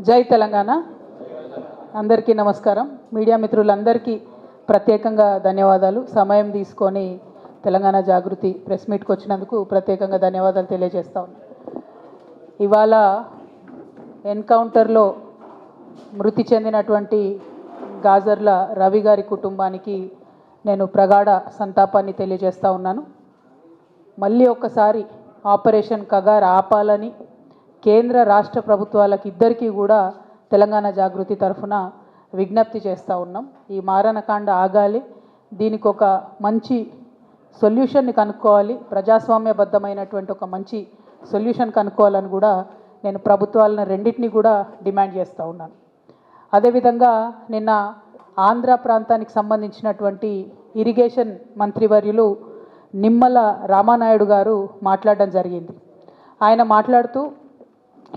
జై తెలంగాణ. అందరికీ నమస్కారం. మీడియా మిత్రులందరికీ ప్రత్యేకంగా ధన్యవాదాలు. సమయం తీసుకొని తెలంగాణ జాగృతి ప్రెస్ మీట్కి వచ్చినందుకు ప్రత్యేకంగా ధన్యవాదాలు తెలియజేస్తా ఉన్నాను. ఇవాళ ఎన్కౌంటర్లో మృతి చెందినటువంటి గాజర్ల రవి గారి కుటుంబానికి నేను ప్రగాఢ సంతాపాన్ని తెలియజేస్తూ ఉన్నాను. మళ్ళీ ఒక్కసారి ఆపరేషన్ కగార్ ఆపాలని కేంద్ర రాష్ట్ర ప్రభుత్వాలకు ఇద్దరికీ కూడా తెలంగాణ జాగృతి తరఫున విజ్ఞప్తి చేస్తూ ఉన్నాం. ఈ మారణకాండ ఆగాలి, దీనికి ఒక మంచి సొల్యూషన్ని కనుక్కోవాలి, ప్రజాస్వామ్యబద్ధమైనటువంటి ఒక మంచి సొల్యూషన్ కనుక్కోవాలని కూడా నేను ప్రభుత్వాలను రెండింటినీ కూడా డిమాండ్ చేస్తూ ఉన్నాను. అదేవిధంగా నిన్న ఆంధ్ర ప్రాంతానికి సంబంధించినటువంటి ఇరిగేషన్ మంత్రివర్యులు నిమ్మల రామానాయుడు గారు మాట్లాడడం జరిగింది. ఆయన మాట్లాడుతూ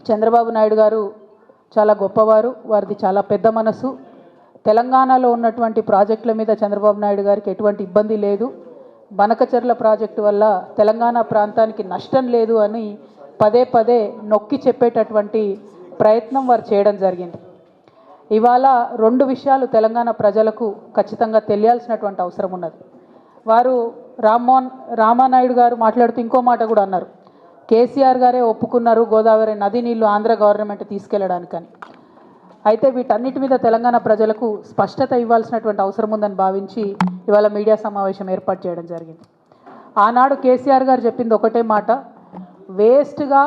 చంద్రబాబు నాయుడు గారు చాలా గొప్పవారు, వారిది చాలా పెద్ద మనసు, తెలంగాణలో ఉన్నటువంటి ప్రాజెక్టుల మీద చంద్రబాబు నాయుడు గారికి ఎటువంటి ఇబ్బంది లేదు, బనకచెర్ల ప్రాజెక్టు వల్ల తెలంగాణ ప్రాంతానికి నష్టం లేదు అని పదే పదే నొక్కి చెప్పేటటువంటి ప్రయత్నం వారు చేయడం జరిగింది. ఇవాళ రెండు విషయాలు తెలంగాణ ప్రజలకు ఖచ్చితంగా తెలియాల్సినటువంటి అవసరం ఉన్నది. వారు రామానాయుడు గారు మాట్లాడుతూ ఇంకో మాట కూడా అన్నారు, కేసీఆర్ గారే ఒప్పుకున్నారు గోదావరి నది నీళ్లు ఆంధ్ర గవర్నమెంట్ తీసుకెళ్లడానికని. అయితే వీటన్నిటి మీద తెలంగాణ ప్రజలకు స్పష్టత ఇవ్వాల్సినటువంటి అవసరం ఉందని భావించి ఇవాళ మీడియా సమావేశం ఏర్పాటు చేయడం జరిగింది. ఆనాడు కేసీఆర్ గారు చెప్పింది ఒకటే మాట, వేస్ట్గా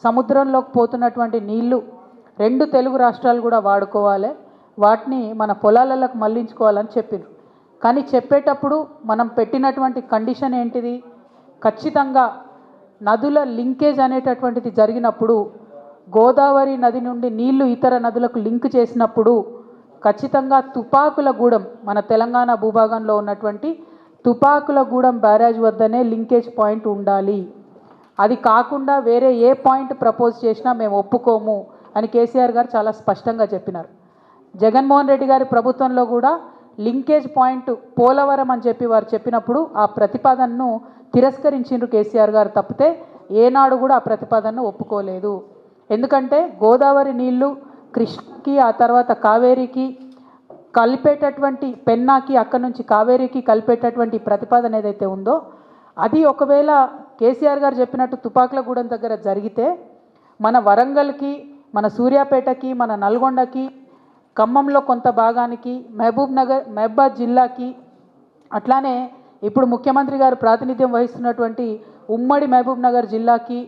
సముద్రంలోకి పోతున్నటువంటి నీళ్లు రెండు తెలుగు రాష్ట్రాలు కూడా వాడుకోవాలి, వాటిని మన పొలాలకు మళ్లించుకోవాలని చెప్పింది. కానీ చెప్పేటప్పుడు మనం పెట్టినటువంటి కండిషన్ ఏంటిది, ఖచ్చితంగా నదుల లింకేజ్ అనేటటువంటిది జరిగినప్పుడు, గోదావరి నది నుండి నీళ్లు ఇతర నదులకు లింక్ చేసినప్పుడు ఖచ్చితంగా తుపాకులగూడెం, మన తెలంగాణ భూభాగంలో ఉన్నటువంటి తుపాకులగూడెం బ్యారేజ్ వద్దనే లింకేజ్ పాయింట్ ఉండాలి, అది కాకుండా వేరే ఏ పాయింట్ ప్రపోజ్ చేసినా మేము ఒప్పుకోము అని కేసీఆర్ గారు చాలా స్పష్టంగా చెప్పినారు. జగన్మోహన్ రెడ్డి గారి ప్రభుత్వంలో కూడా లింకేజ్ పాయింట్ పోలవరం అని చెప్పి వారు చెప్పినప్పుడు ఆ ప్రతిపాదనను తిరస్కరించిండ్రు కేసీఆర్ గారు, తప్పితే ఏనాడు కూడా ఆ ప్రతిపాదనను ఒప్పుకోలేదు. ఎందుకంటే గోదావరి నీళ్లు కృష్ణకి ఆ తర్వాత కావేరీకి కలిపేటటువంటి, పెన్నాకి అక్కడి నుంచి కావేరీకి కలిపేటటువంటి ప్రతిపాదన ఏదైతే ఉందో అది ఒకవేళ కేసీఆర్ గారు చెప్పినట్టు తుపాకులగూడెం దగ్గర జరిగితే మన వరంగల్కి, మన సూర్యాపేటకి, మన నల్గొండకి, ఖమ్మంలో కొంత భాగానికి, మహబూబాద్ జిల్లాకి, అట్లానే ఇప్పుడు ముఖ్యమంత్రి గారు ప్రాతినిధ్యం వహిస్తున్నటువంటి ఉమ్మడి మహబూబ్ నగర్ జిల్లాకి,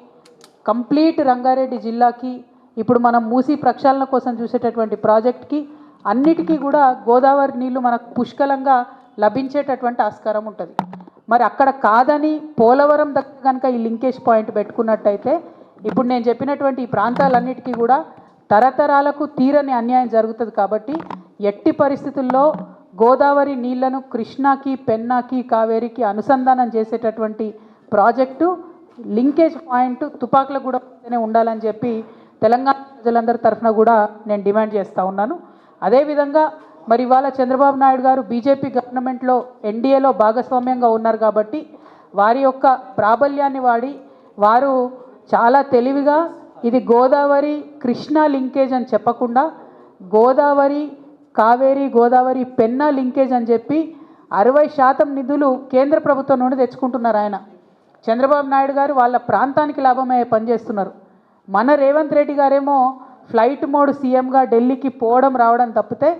కంప్లీట్ రంగారెడ్డి జిల్లాకి, ఇప్పుడు మనం మూసీ ప్రక్షాళన కోసం చూసేటటువంటి ప్రాజెక్ట్కి అన్నిటికీ కూడా గోదావరి నీళ్లు మనకు పుష్కలంగా లభించేటటువంటి ఆస్కారం ఉంటుంది. మరి అక్కడ కాదని పోలవరం దగ్గర కనుక ఈ లింకేజ్ పాయింట్ పెట్టుకున్నట్టయితే ఇప్పుడు నేను చెప్పినటువంటి ఈ ప్రాంతాలన్నిటికీ కూడా తరతరాలకు తీరని అన్యాయం జరుగుతుంది. కాబట్టి ఎట్టి పరిస్థితుల్లో గోదావరి నీళ్లను కృష్ణాకి, పెన్నాకి, కావేరీకి అనుసంధానం చేసేటటువంటి ప్రాజెక్టు లింకేజ్ పాయింట్ తుపాకులగూడెంనే ఉండాలని చెప్పి తెలంగాణ ప్రజలందరి తరఫున కూడా నేను డిమాండ్ చేస్తూ ఉన్నాను. అదేవిధంగా మరి ఇవాళ చంద్రబాబు నాయుడు గారు బీజేపీ గవర్నమెంట్లో ఎన్డీఏలో భాగస్వామ్యంగా ఉన్నారు కాబట్టి వారి యొక్క ప్రాబల్యాన్ని వాడి వారు చాలా తెలివిగా ఇది గోదావరి కృష్ణా లింకేజ్ అని చెప్పకుండా గోదావరి కావేరీ, గోదావరి పెన్నా లింకేజ్ అని చెప్పి 60% నిధులు కేంద్ర ప్రభుత్వం నుండి తెచ్చుకుంటున్నారు. ఆయన చంద్రబాబు నాయుడు గారు వాళ్ళ ప్రాంతానికి లాభమయ్యే పనిచేస్తున్నారు. మన రేవంత్ రెడ్డి గారేమో ఫ్లైట్ మోడ్ సీఎంగా ఢిల్లీకి పోవడం రావడం తప్పితే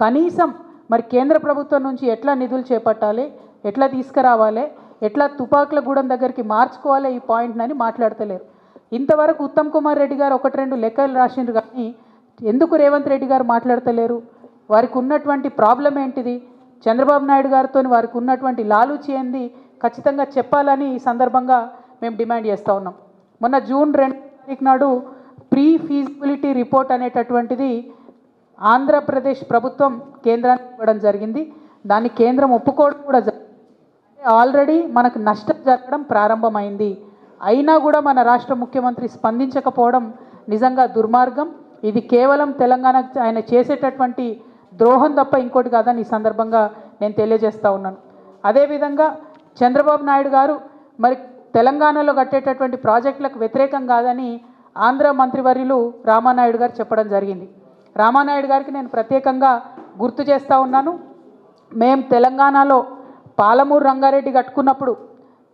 కనీసం మరి కేంద్ర ప్రభుత్వం నుంచి ఎట్లా నిధులు చేపట్టాలి, ఎట్లా తీసుకురావాలి, ఎట్లా తుపాకులగూడెం దగ్గరికి మార్చుకోవాలి ఈ పాయింట్నని మాట్లాడతలేరు. ఇంతవరకు ఉత్తమ్ కుమార్ రెడ్డి గారు 1-2 లెక్కలు రాసిండ్రు, కానీ ఎందుకు రేవంత్ రెడ్డి గారు మాట్లాడతలేరు? వారికి ఉన్నటువంటి ప్రాబ్లం ఏంటిది, చంద్రబాబు నాయుడు గారితో వారికి ఉన్నటువంటి లాలూచి ఏంది ఖచ్చితంగా చెప్పాలని ఈ సందర్భంగా మేము డిమాండ్ చేస్తూ ఉన్నాం. మొన్న జూన్ 2 నాడు ప్రీ ఫీజిబిలిటీ రిపోర్ట్ అనేటటువంటిది ఆంధ్రప్రదేశ్ ప్రభుత్వం కేంద్రానికి ఇవ్వడం జరిగింది. దాన్ని కేంద్రం ఒప్పుకోవడం కూడా జరిగింది. ఆల్రెడీ మనకు నష్టం జరగడం ప్రారంభమైంది. అయినా కూడా మన రాష్ట్ర ముఖ్యమంత్రి స్పందించకపోవడం నిజంగా దుర్మార్గం. ఇది కేవలం తెలంగాణకు ఆయన చేసేటటువంటి ద్రోహం తప్ప ఇంకోటి కాదని ఈ సందర్భంగా నేను తెలియజేస్తూ ఉన్నాను. అదేవిధంగా చంద్రబాబు నాయుడు గారు మరి తెలంగాణలో కట్టేటటువంటి ప్రాజెక్టులకు వ్యతిరేకం కాదని ఆంధ్ర మంత్రివర్యులు రామానాయుడు గారు చెప్పడం జరిగింది. రామానాయుడు గారికి నేను ప్రత్యేకంగా గుర్తు చేస్తూ ఉన్నాను. మేము తెలంగాణలో పాలమూరు రంగారెడ్డి కట్టుకున్నప్పుడు,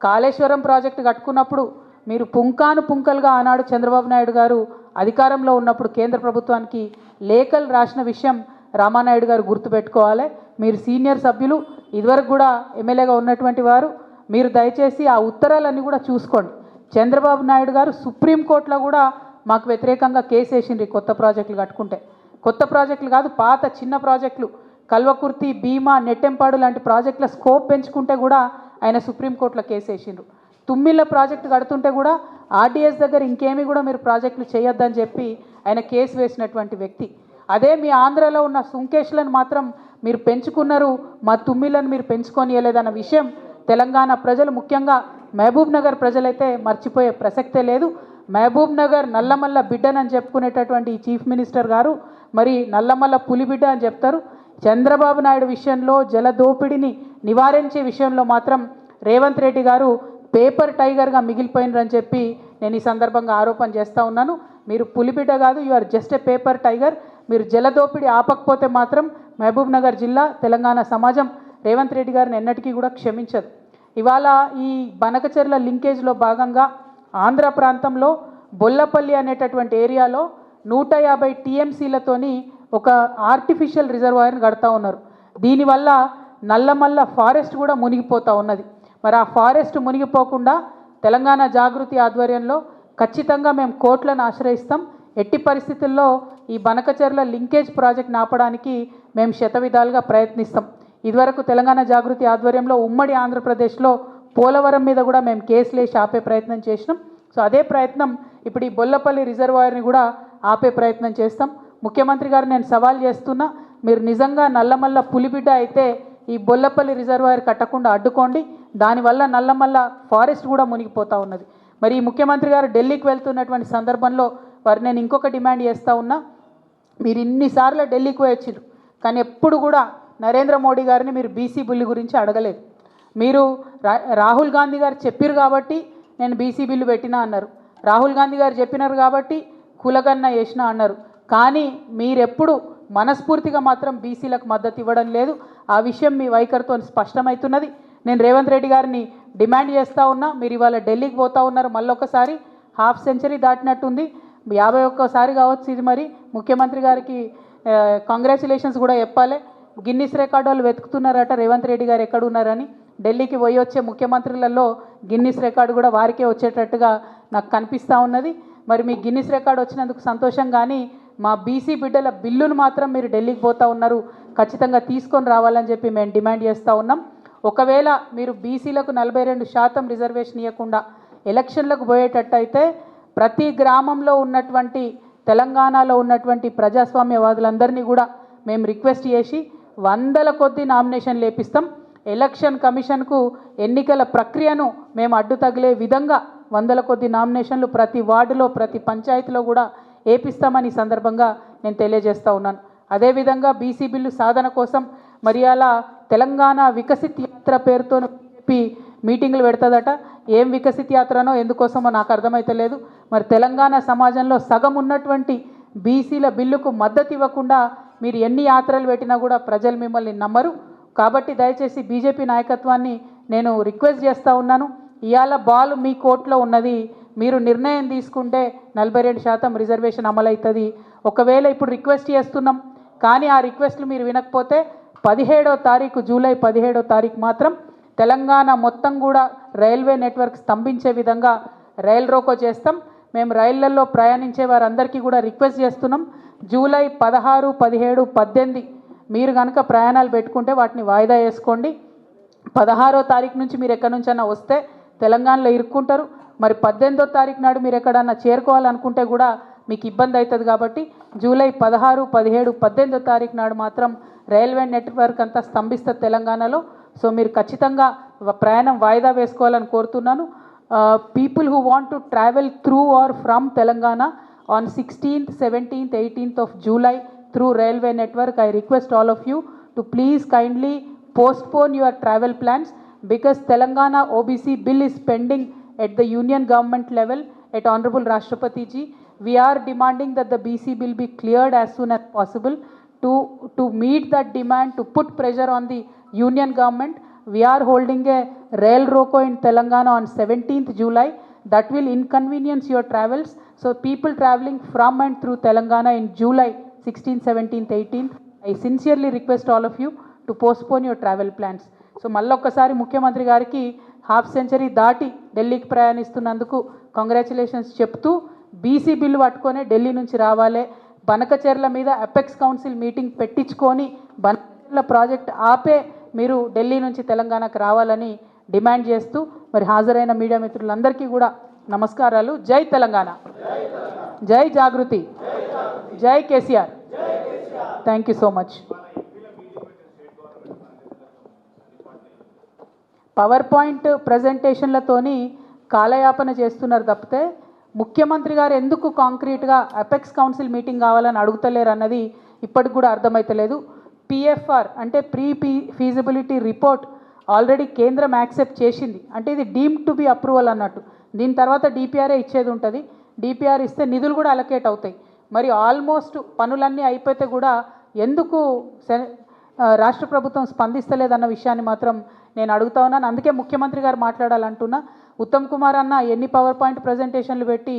కాళేశ్వరం ప్రాజెక్టు కట్టుకున్నప్పుడు మీరు పుంకానుపుంకలుగా ఆనాడు చంద్రబాబు నాయుడు గారు అధికారంలో ఉన్నప్పుడు కేంద్ర ప్రభుత్వానికి లేఖలు రాసిన విషయం రామానాయుడు గారు గుర్తుపెట్టుకోవాలి. మీరు సీనియర్ సభ్యులు, ఇదివరకు కూడా ఎమ్మెల్యేగా ఉన్నటువంటి వారు, మీరు దయచేసి ఆ ఉత్తరాలన్నీ కూడా చూసుకోండి. చంద్రబాబు నాయుడు గారు సుప్రీంకోర్టులో కూడా మాకు వ్యతిరేకంగా కేసు వేసిండ్రు కొత్త ప్రాజెక్టులు కట్టుకుంటే. కొత్త ప్రాజెక్టులు కాదు, పాత చిన్న ప్రాజెక్టులు కల్వకుర్తి, భీమా, నెట్టెంపాడు లాంటి ప్రాజెక్టుల స్కోప్ పెంచుకుంటే కూడా ఆయన సుప్రీంకోర్టులో కేసు వేసిండ్రు. తుమ్మిళ్ళ ప్రాజెక్టు కడుతుంటే కూడా ఆర్డీఎస్ దగ్గర ఇంకేమీ కూడా మీరు ప్రాజెక్టులు చేయొద్దని చెప్పి ఆయన కేసు వేసినటువంటి వ్యక్తి. అదే మీ ఆంధ్రాలో ఉన్న సుంకేష్లను మాత్రం మీరు పెంచుకున్నారు, మా తుమ్మిళ్ళను మీరు పెంచుకొనియలేదన్న విషయం తెలంగాణ ప్రజలు, ముఖ్యంగా మహబూబ్ నగర్ ప్రజలైతే మర్చిపోయే ప్రసక్తే లేదు. మహబూబ్ నగర్ నల్లమల్ల బిడ్డనని చెప్పుకునేటటువంటి ఈ చీఫ్ మినిస్టర్ గారు మరి నల్లమల్ల పులిబిడ్డ అని చెప్తారు. చంద్రబాబు నాయుడు విషయంలో, జల దోపిడీని నివారించే విషయంలో మాత్రం రేవంత్ రెడ్డి గారు పేపర్ టైగర్గా మిగిలిపోయినరని చెప్పి నేను ఈ సందర్భంగా ఆరోపణ చేస్తూ ఉన్నాను. మీరు పులిబిడ్డ కాదు, you are just a paper tiger. మీరు జల దోపిడీ ఆపకపోతే మాత్రం మహబూబ్ నగర్ జిల్లా, తెలంగాణ సమాజం రేవంత్ రెడ్డి గారిని ఎన్నటికీ కూడా క్షమించదు. ఇవాళ ఈ బనకచెర్ల లింకేజ్లో భాగంగా ఆంధ్ర ప్రాంతంలో బొల్లపల్లి అనేటటువంటి ఏరియాలో 150 టీఎంసీలతోని ఒక ఆర్టిఫిషియల్ రిజర్వాయర్ని కడతా ఉన్నారు. దీనివల్ల నల్లమల్ల ఫారెస్ట్ కూడా మునిగిపోతూ ఉన్నది. మరి ఆ ఫారెస్ట్ మునిగిపోకుండా తెలంగాణ జాగృతి ఆధ్వర్యంలో ఖచ్చితంగా మేము కోర్టులను ఆశ్రయిస్తాం. ఎట్టి పరిస్థితుల్లో ఈ బనకచెర్ల లింకేజ్ ప్రాజెక్ట్ని ఆపడానికి మేము శతవిధాలుగా ప్రయత్నిస్తాం. ఇదివరకు తెలంగాణ జాగృతి ఆధ్వర్యంలో ఉమ్మడి ఆంధ్రప్రదేశ్లో పోలవరం మీద కూడా మేము కేసులు వేసి ఆపే ప్రయత్నం చేసినాం. సో అదే ప్రయత్నం ఇప్పుడు ఈ బొల్లపల్లి రిజర్వాయర్ని కూడా ఆపే ప్రయత్నం చేస్తాం. ముఖ్యమంత్రి గారు నేను సవాల్ చేస్తున్నా, మీరు నిజంగా నల్లమల్ల పులిబిడ్డ అయితే ఈ బొల్లపల్లి రిజర్వాయర్ కట్టకుండా అడ్డుకోండి. దానివల్ల నల్లమల్ల ఫారెస్ట్ కూడా మునిగిపోతూ ఉన్నది. మరి ఈ ముఖ్యమంత్రి గారు ఢిల్లీకి వెళ్తున్నటువంటి సందర్భంలో వారు నేను ఇంకొక డిమాండ్ చేస్తూ ఉన్నా, మీరు ఇన్నిసార్లు ఢిల్లీకి పోయొచ్చారు కానీ ఎప్పుడు కూడా నరేంద్ర మోడీ గారిని మీరు బీసీ బిల్లు గురించి అడగలేదు. మీరు రాహుల్ గాంధీ గారు చెప్పారు కాబట్టి నేను బీసీ బిల్లు పెట్టినా అన్నారు, రాహుల్ గాంధీ గారు చెప్పినారు కాబట్టి కులగన్న వేసినా అన్నారు. కానీ మీరెప్పుడు మనస్ఫూర్తిగా మాత్రం బీసీలకు మద్దతు ఇవ్వడం లేదు. ఆ విషయం మీ వైఖరితో స్పష్టమవుతున్నది. నేను రేవంత్ రెడ్డి గారిని డిమాండ్ చేస్తూ ఉన్నా, మీరు ఇవాళ ఢిల్లీకి పోతూ ఉన్నారు, మళ్ళొకసారి హాఫ్ సెంచరీ దాటినట్టుంది, 51సారి కావచ్చు ఇది. మరి ముఖ్యమంత్రి గారికి కంగ్రాచులేషన్స్ కూడా చెప్పాలి. గిన్నిస్ రికార్డు వాళ్ళు వెతుకుతున్నారట రేవంత్ రెడ్డి గారు ఎక్కడ ఉన్నారని. ఢిల్లీకి పోయి వచ్చే ముఖ్యమంత్రులలో గిన్నిస్ రికార్డు కూడా వారికే వచ్చేటట్టుగా నాకు కనిపిస్తూ ఉన్నది. మరి మీ గిన్నిస్ రికార్డు వచ్చినందుకు సంతోషం, కానీ మా బీసీ బిడ్డల బిల్లును మాత్రం మీరు ఢిల్లీకి పోతూ ఉన్నారు, ఖచ్చితంగా తీసుకొని రావాలని చెప్పి మేము డిమాండ్ చేస్తూ ఉన్నాం. ఒకవేళ మీరు బీసీలకు 42% రిజర్వేషన్ ఇవ్వకుండా ఎలక్షన్లకు పోయేటట్టయితే ప్రతి గ్రామంలో ఉన్నటువంటి తెలంగాణలో ఉన్నటువంటి ప్రజాస్వామ్యవాదులందరినీ కూడా మేము రిక్వెస్ట్ చేసి 100ల కొద్దీ నామినేషన్లు వేపిస్తాం. ఎలక్షన్ కమిషన్కు ఎన్నికల ప్రక్రియను మేము అడ్డు తగిలే విధంగా 100ల కొద్దీ నామినేషన్లు ప్రతి వార్డులో, ప్రతి పంచాయతీలో కూడా వేపిస్తామని ఈ సందర్భంగా నేను తెలియజేస్తూ ఉన్నాను. అదేవిధంగా బీసీ బిల్లు సాధన కోసం మరి అలా తెలంగాణ వికసిత్ యాత్ర పేరుతో చెప్పి మీటింగులు పెడుతుందట. ఏం వికసిత్ యాత్రనో ఎందుకోసమో నాకు అర్థమైతలేదు. మరి తెలంగాణ సమాజంలో సగం ఉన్నటువంటి బీసీల బిల్లుకు మద్దతు ఇవ్వకుండా మీరు ఎన్ని యాత్రలు పెట్టినా కూడా ప్రజలు మిమ్మల్ని నమ్మరు. కాబట్టి దయచేసి బీజేపీ నాయకత్వాన్ని నేను రిక్వెస్ట్ చేస్తూ ఉన్నాను, ఇవాళ బాల్ మీ కోర్టులో ఉన్నది, మీరు నిర్ణయం తీసుకుంటే 42% రిజర్వేషన్ అమలవుతుంది. ఒకవేళ ఇప్పుడు రిక్వెస్ట్ చేస్తున్నాం కానీ ఆ రిక్వెస్ట్లు మీరు వినకపోతే 17వ తారీఖు, జూలై 17వ తారీఖు మాత్రం తెలంగాణ మొత్తం కూడా రైల్వే నెట్వర్క్ స్తంభించే విధంగా రైల్ రోకో చేస్తాం. మేము రైళ్లలో ప్రయాణించే వారందరికీ కూడా రిక్వెస్ట్ చేస్తున్నాం, జూలై 16, 17, 18 మీరు కనుక ప్రయాణాలు పెట్టుకుంటే వాటిని వాయిదా వేసుకోండి. 16వ తారీఖు నుంచి మీరు ఎక్కడి నుంచైనా వస్తే తెలంగాణలో ఇరుక్కుంటారు. మరి 18వ తారీఖు నాడు మీరు ఎక్కడన్నా చేరుకోవాలనుకుంటే కూడా మీకు ఇబ్బంది అవుతుంది. కాబట్టి జూలై 16, 17, 18వ తారీఖు నాడు మాత్రం రైల్వే నెట్వర్క్ అంతా స్తంభిస్తుంది తెలంగాణలో. సో మీరు ఖచ్చితంగా ప్రయాణం వాయిదా వేసుకోవాలని కోరుతున్నాను. People who want to travel through or from Telangana on 16th, 17th, 18th of July through railway network, I request all of you to please kindly postpone your travel plans because Telangana OBC bill is pending at the union government level at Honorable Rashtrapati ji. We are demanding that the BC bill be cleared as soon as possible. To meet that demand, to put pressure on the union government, we are holding a rail roko in Telangana on 17th July. That will inconvenience your travels. So people traveling from and through Telangana in July 16th, 17th, 18th, I sincerely request all of you to postpone your travel plans. So మళ్ళొక్కసారి ముఖ్యమంత్రి గారికి half century దాటి ఢిల్లీకి ప్రయాణిస్తున్నందుకు congratulations చెప్తూ BC bill పట్టుకొని ఢిల్లీ నుంచి రావాలి, బనకచెర్ల మీద అపెక్స్ కౌన్సిల్ మీటింగ్ పెట్టించుకొని బనకచెర్ల ప్రాజెక్ట్ ఆపే మీరు ఢిల్లీ నుంచి తెలంగాణకు రావాలని డిమాండ్ చేస్తూ మరి హాజరైన మీడియా మిత్రులందరికీ కూడా నమస్కారాలు. జై తెలంగాణ, జై జాగృతి, జై KCR. Thank you so much. PowerPoint ప్రజెంటేషన్లతోని కాలయాపన చేస్తున్నారు తప్పితే ముఖ్యమంత్రి గారు ఎందుకు కాంక్రీట్గా అపెక్స్ కౌన్సిల్ మీటింగ్ కావాలని అడుగుతలేరు అన్నది ఇప్పటికి కూడా అర్థమైతలేదు. పిఎఫ్ఆర్ అంటే ఫీజిబిలిటీ రిపోర్ట్ ఆల్రెడీ కేంద్రం యాక్సెప్ట్ చేసింది, అంటే ఇది డీమ్డ్ టు బి అప్రూవల్ అన్నట్టు. దీని తర్వాత డిపిఆర్ఏ ఇచ్చేది ఉంటుంది. డిపిఆర్ ఇస్తే నిధులు కూడా అలొకేట్ అవుతాయి. మరి ఆల్మోస్ట్ పనులన్నీ అయిపోతే కూడా ఎందుకు రాష్ట్ర ప్రభుత్వం స్పందిస్తలేదన్న విషయాన్ని మాత్రం నేను అడుగుతా ఉన్నాను. అందుకే ముఖ్యమంత్రి గారు మాట్లాడాలంటున్నా. ఉత్తమ్ కుమార్ అన్న ఎన్ని పవర్ పాయింట్ ప్రజెంటేషన్లు పెట్టి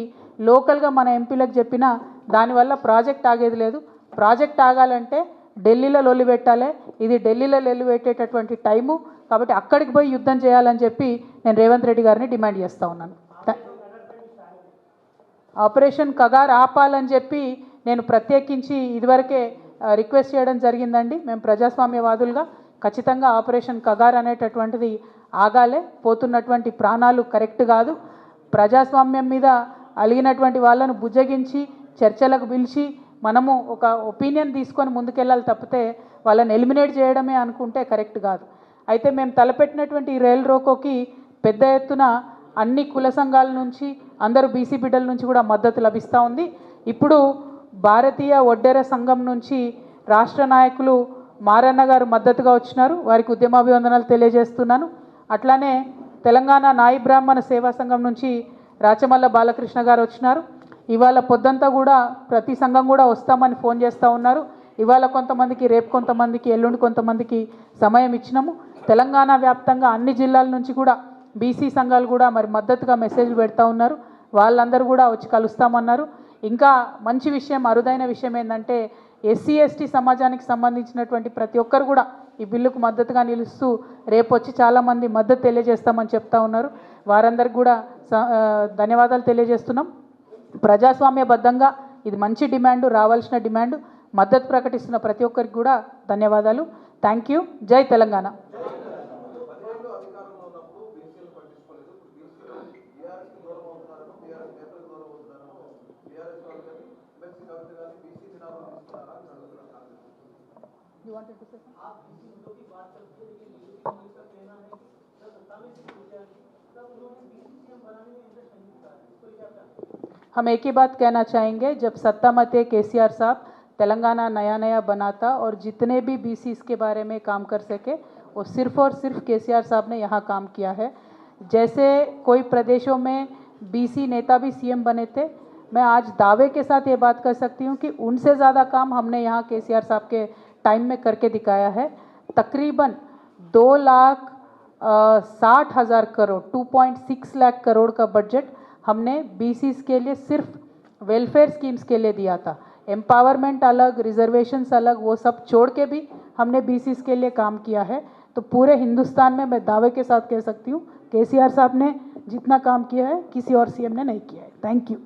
లోకల్గా మన ఎంపీలకు చెప్పినా దానివల్ల ప్రాజెక్ట్ ఆగేది లేదు. ప్రాజెక్ట్ ఆగాలంటే ఢిల్లీలో లొల్లి పెట్టాలి. ఇది ఢిల్లీలో లొల్లి పెట్టేటటువంటి టైము, కాబట్టి అక్కడికి పోయి యుద్ధం చేయాలని చెప్పి నేను రేవంత్ రెడ్డి గారిని డిమాండ్ చేస్తూ ఉన్నాను. ఆపరేషన్ కగార్ ఆపాలని చెప్పి నేను ప్రత్యేకించి ఇదివరకే రిక్వెస్ట్ చేయడం జరిగిందండి. మేము ప్రజాస్వామ్యవాదులుగా ఖచ్చితంగా ఆపరేషన్ కగార్ అనేటటువంటిది ఆగాలే. పోతున్నటువంటి ప్రాణాలు కరెక్ట్ కాదు. ప్రజాస్వామ్యం మీద అలిగినటువంటి వాళ్ళను బుజ్జగించి చర్చలకు పిలిచి మనము ఒక ఒపీనియన్ తీసుకొని ముందుకెళ్ళాలి తప్పితే వాళ్ళని ఎలిమినేట్ చేయడమే అనుకుంటే కరెక్ట్ కాదు. అయితే మేము తలపెట్టినటువంటి ఈ రైల్ రోకోకి పెద్ద ఎత్తున అన్ని కుల సంఘాల నుంచి, అందరూ బీసీ బిడ్డల నుంచి కూడా మద్దతు లభిస్తూ ఉంది. ఇప్పుడు భారతీయ ఒడ్డెర సంఘం నుంచి రాష్ట్ర నాయకులు మారన్న గారు మద్దతుగా వచ్చినారు. వారికి ఉద్యమాభివందనాలు తెలియజేస్తున్నాను. అట్లానే తెలంగాణ నాయి బ్రాహ్మణ సేవా సంఘం నుంచి రాచమల్ల బాలకృష్ణ గారు వచ్చినారు. ఇవాళ పొద్దంతా కూడా ప్రతి సంఘం కూడా వస్తామని ఫోన్ చేస్తూ ఉన్నారు. ఇవాళ కొంతమందికి, రేపు కొంతమందికి, ఎల్లుండి కొంతమందికి సమయం ఇచ్చినాము. తెలంగాణ వ్యాప్తంగా అన్ని జిల్లాల నుంచి కూడా బీసీ సంఘాలు కూడా మరి మద్దతుగా మెసేజ్లు పెడతా ఉన్నారు. వాళ్ళందరూ కూడా వచ్చి కలుస్తామన్నారు. ఇంకా మంచి విషయం, అరుదైన విషయం ఏంటంటే ఎస్సీ ఎస్టీ సమాజానికి సంబంధించినటువంటి ప్రతి ఒక్కరు కూడా ఈ బిల్లుకు మద్దతుగా నిలుస్తూ రేపు వచ్చి చాలామంది మద్దతు తెలియజేస్తామని చెప్తా ఉన్నారు. వారందరికీ కూడా ధన్యవాదాలు తెలియజేస్తున్నాం. ప్రజాస్వామ్యబద్ధంగా ఇది మంచి డిమాండు, రావాల్సిన డిమాండు. మద్దతు ప్రకటిస్తున్న ప్రతి ఒక్కరికి కూడా ధన్యవాదాలు. Thank you. జై తెలంగాణ. हम एक ही बात कहना चाहेंगे, जब सत्ता में थे केसीआर साहब, तेलंगाना नया नया बनाता और जितने भी बीसी इसके बारे में काम कर सके वो सिर्फ और सिर्फ केसीआर साहब ने यहाँ काम किया है. जैसे कोई प्रदेशों में बीसी नेता भी सीएम बने थे, मैं आज दावे के साथ ये बात कर सकती हूँ कि उनसे ज़्यादा काम हमने यहाँ केसीआर साहब के टाइम में करके दिखाया है. तकरीबन 2,60,000 करोड़ 2.6 लाख करोड़ का बजट हमने बीसीस के लिए सिर्फ वेलफेयर स्कीम्स के लिए दिया था. एम्पावरमेंट अलग, रिजर्वेशंस अलग, वो सब छोड़ के भी हमने बीसीस के लिए काम किया है. तो पूरे हिंदुस्तान में मैं दावे के साथ कह सकती हूँ केसीआर साहब ने जितना काम किया है किसी और सीएम ने नहीं किया है. Thank you.